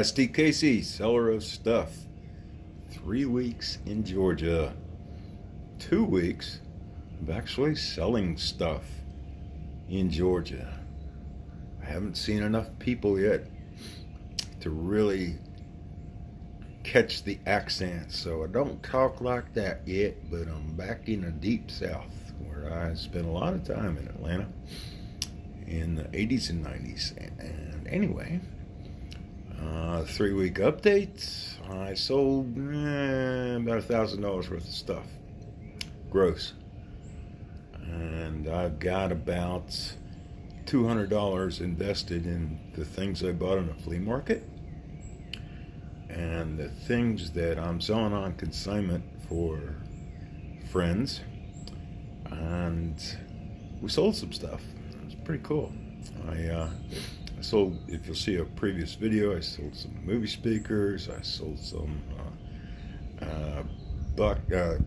Steve Casey, seller of stuff. 3 weeks in Georgia. 2 weeks of actually selling stuff in Georgia. I haven't seen enough people yet to really catch the accent, so I don't talk like that yet, but I'm back in the deep south where I spent a lot of time in Atlanta in the 80s and 90s. And anyway, 3 week update. I sold about $1,000 worth of stuff, gross, and I've got about $200 invested in the things I bought on a flea market and the things that I'm selling on consignment for friends. And we sold some stuff. It was pretty cool. I sold, if you'll see a previous video, I sold some movie speakers. I sold some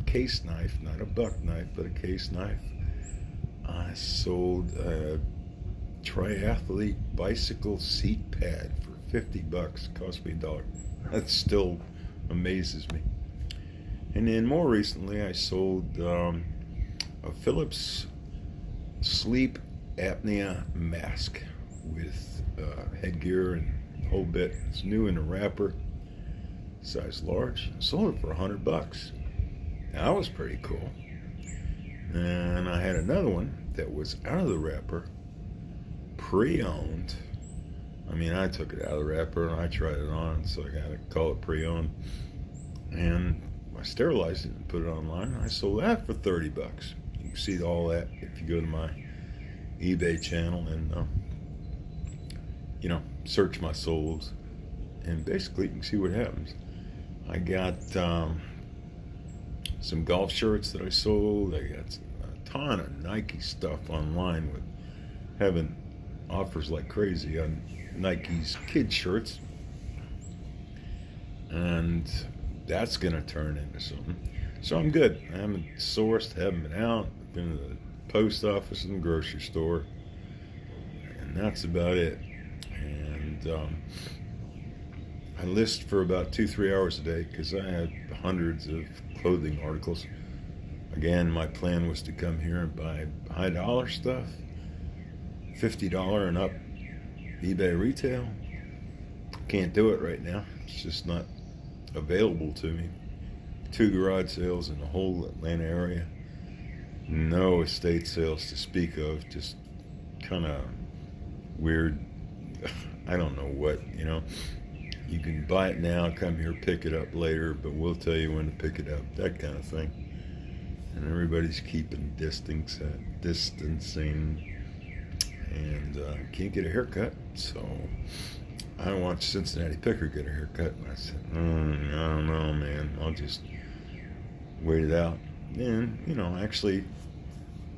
case knife, not a buck knife, but a case knife. I sold a triathlete bicycle seat pad for $50. Cost me $1. That still amazes me. And then more recently, I sold a Philips sleep apnea mask with headgear and the whole bit. It's new in a wrapper, size large. I sold it for $100. That was pretty cool. And I had another one that was out of the wrapper, pre-owned. I mean, I took it out of the wrapper and I tried it on, so I gotta call it pre-owned. And I sterilized it and put it online. I sold that for $30. You can see all that if you go to my eBay channel and search my souls, and basically you can see what happens. I got some golf shirts that I sold. I got a ton of Nike stuff online with having offers like crazy on Nike's kid shirts, and that's gonna turn into something. So I'm good. I haven't sourced, haven't been out. I've been to the post office and the grocery store, and that's about it. And I list for about 2-3 hours a day because I had hundreds of clothing articles. Again, my plan was to come here and buy high dollar stuff, $50 and up eBay retail. Can't do it right now. It's just not available to me. 2 garage sales in the whole Atlanta area. No estate sales to speak of. Just kind of weird. I don't know what, You can buy it now, come here, pick it up later, but we'll tell you when to pick it up. That kind of thing. And everybody's keeping distancing. And can't get a haircut, so I watched Cincinnati Picker get a haircut, and I said, I don't know, man, I'll just wait it out. And actually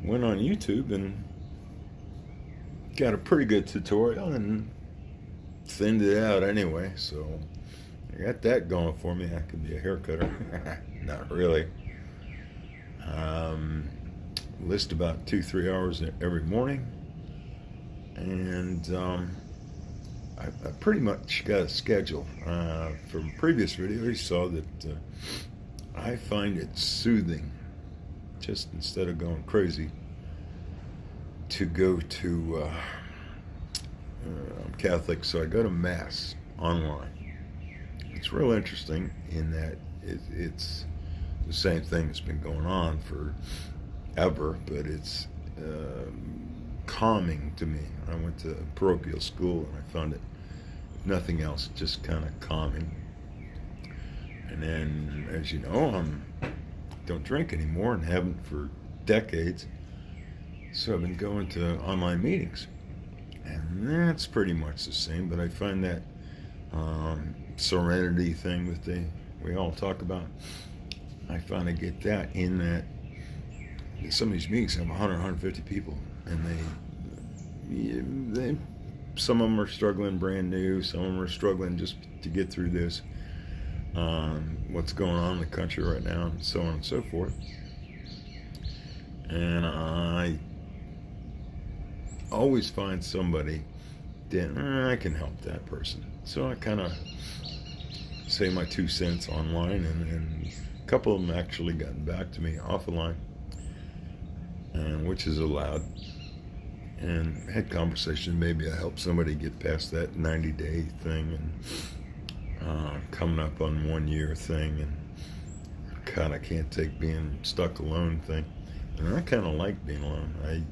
went on YouTube and got a pretty good tutorial and thinned it out anyway, so I got that going for me. I could be a haircutter. Not really. List about 2-3 hours every morning. And I pretty much got a schedule. From previous videos, you saw that I find it soothing, just instead of going crazy, to go to, I'm Catholic, so I go to Mass online. It's real interesting in that it's the same thing that's been going on forever, but it's calming to me. I went to parochial school and I found it, if nothing else, just kind of calming. And then, as you know, I don't drink anymore and haven't for decades, so I've been going to online meetings, and that's pretty much the same. But I find that serenity thing that we all talk about, I find I get that in that some of these meetings have 100, 150 people, and they some of them are struggling brand new, some of them are struggling just to get through this, what's going on in the country right now, and so on and so forth. And I always find somebody LinkedIn, I can help that person. So I kind of say my 2 cents online, and a couple of them actually gotten back to me off the line, and which is allowed. And had conversation. Maybe I help somebody get past that 90-day thing, and coming up on 1 year thing, and kind of can't take being stuck alone thing. And I kind of like being alone. I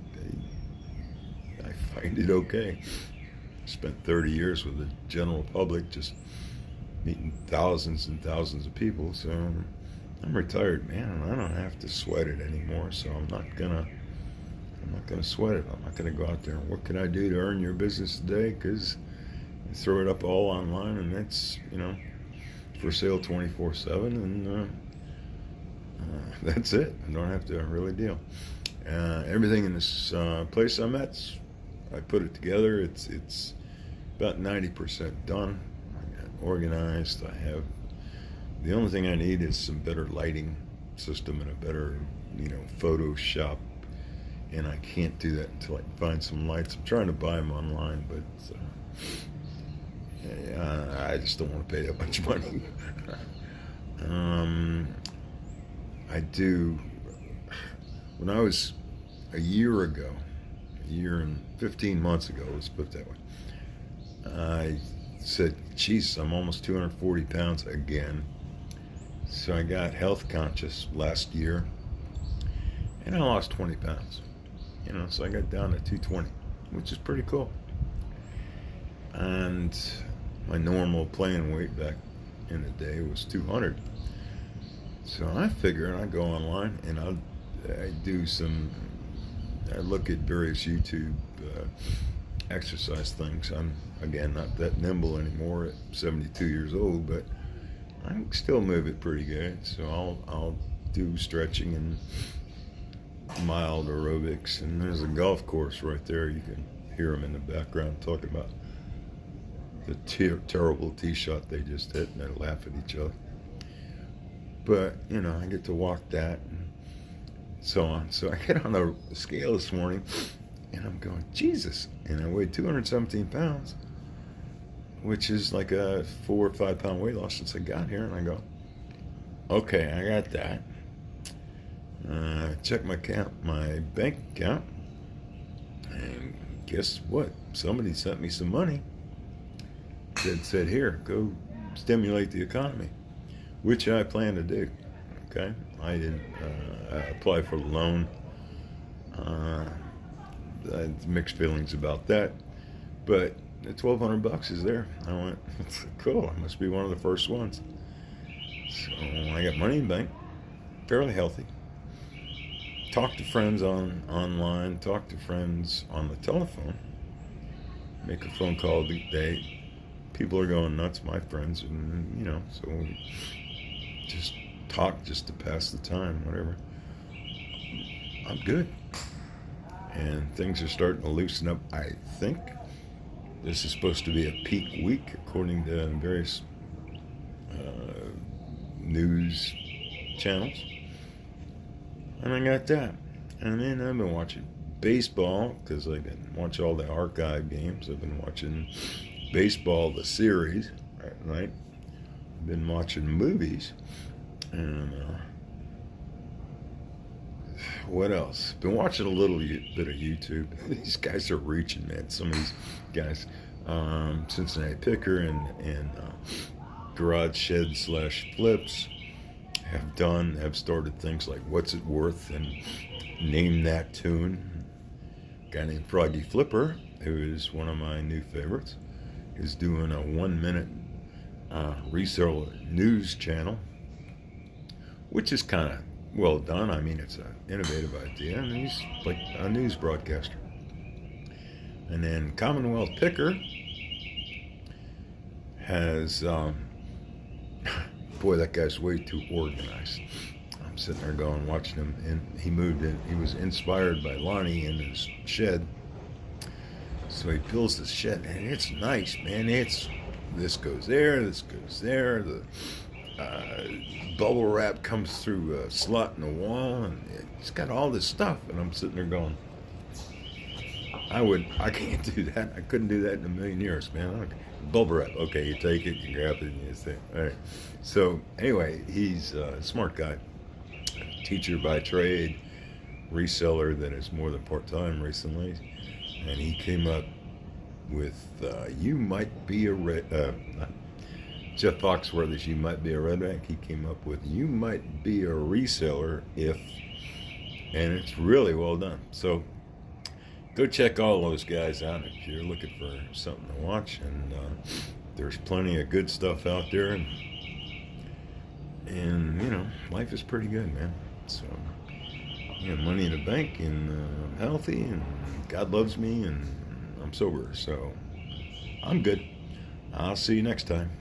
find it okay. Spent 30 years with the general public, just meeting thousands and thousands of people. So I'm retired, man, and I don't have to sweat it anymore. So I'm not gonna sweat it. I'm not gonna go out there and what can I do to earn your business today? Because you throw it up all online, and that's for sale 24/7, and that's it. I don't have to really deal. Everything in this place I'm at, I put it together. It's about 90% done. I got organized. I have the only thing I need is some better lighting system and a better Photoshop, and I can't do that until I can find some lights. I'm trying to buy them online, but I just don't want to pay that much money. I do. When I was a year and 15 months ago, let's put it that way, I said, geez, I'm almost 240 pounds again. So I got health conscious last year, and I lost 20 pounds. So I got down to 220, which is pretty cool. And my normal playing weight back in the day was 200. So I figured I'd go online and I look at various YouTube exercise things. I'm, again, not that nimble anymore at 72 years old, but I can still move it pretty good. So I'll do stretching and mild aerobics. And there's a golf course right there. You can hear them in the background talking about the terrible tee shot they just hit, and they laugh at each other. But, I get to walk that and so on. So I get on the scale this morning, and I'm going, Jesus. And I weighed 217 pounds, which is like a 4 or 5 pound weight loss since I got here. And I go, okay, I got that. Check my bank account, and guess what? Somebody sent me some money that said, here, go stimulate the economy, which I plan to do. Okay, I didn't apply for the loan. I had mixed feelings about that, but the $1,200 is there. I went, cool. I must be one of the first ones. So I got money in the bank, fairly healthy. Talk to friends online. Talk to friends on the telephone. Make a phone call a day. People are going nuts, my friends, and so we just talk just to pass the time, whatever. I'm good, and things are starting to loosen up. I think this is supposed to be a peak week, according to various news channels, and I got that. And then I've been watching baseball because I can watch all the archive games. I've been watching baseball, the series, right? I've been watching movies, and what else? Been watching a little bit of YouTube. These guys are reaching, man. Some of these guys, Cincinnati Picker and Garage Shed / Flips have started things like What's It Worth and Name That Tune. A guy named Froggy Flipper, who is one of my new favorites, is doing a 1-minute resale news channel, which is kind of well done. I mean, it's an innovative idea, and he's like a news broadcaster. And then Commonwealth Picker has, boy, that guy's way too organized. I'm sitting there going, watching him, and he moved in. He was inspired by Lonnie in his shed. So he builds this shed, and it's nice, man. This goes there, this goes there. The bubble wrap comes through a slot in the wall, and it's got all this stuff. And I'm sitting there going, I can't do that. I couldn't do that in a million years, man. Bubble wrap. Okay, you take it, you grab it, and you say, all right. So anyway, he's a smart guy, teacher by trade, reseller that is more than part time recently, and he came up with you might be a red. Jeff Foxworthy's "You Might Be a Redneck." He came up with "You might be a reseller if," and it's really well done. So go check all those guys out if you're looking for something to watch. And there's plenty of good stuff out there, and you know, life is pretty good, man. So you know, money in the bank, and I'm healthy, and God loves me, and I'm sober, so I'm good. I'll see you next time.